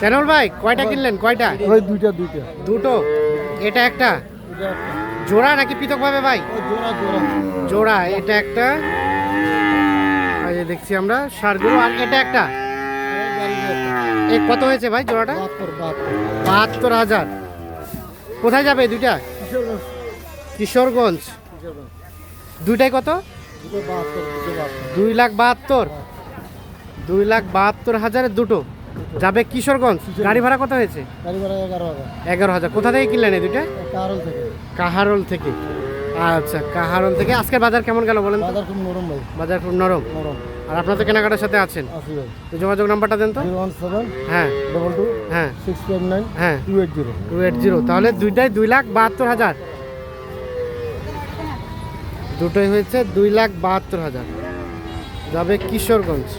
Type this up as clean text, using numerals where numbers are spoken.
চ্যানল ভাই কয়টা কিনলেন, কয়টা? ওই দুইটা দুটো। এটা একটা এটা একটা। জোড়া নাকি পৃথকভাবে ভাই? ওই জোড়া জোড়া জোড়া। এটা একটা, এই যে দেখছি আমরা ষাঁড়গুলো। আর এটা একটা, এ কত হয়েছে ভাই জোড়াটা? 72,000। কোথায় যাবে এই দুইটা? কিশোরগঞ্জ। দুইটাই কত? 2,72,000। 2,72,000 দুটো যাবে কিশোরগঞ্জ। গাড়ি ভাড়া কত হয়েছে? গাড়ি ভাড়া 11,000। 11,000। কোথা থেকে কিনলেন এই দুইটা? কারণ থেকে। কাহারোল থেকে। আচ্ছা, কাহারোল থেকে। আজকের বাজার কেমন গেল বলেন তো? বাজার খুব নরম ভাই। বাজার খুব নরম। নরম। আর আপনার তো কেনাকাটার সাথে আছেন, আসি ভাই। তো যোগাযোগ নাম্বারটা দেন তো। 017 হ্যাঁ 22 হ্যাঁ 659 হ্যাঁ 280। 280। তাহলে দুইটাই 2,72,000। দুটোই হয়েছে 2,72,000, যাবে কিশোরগঞ্জ।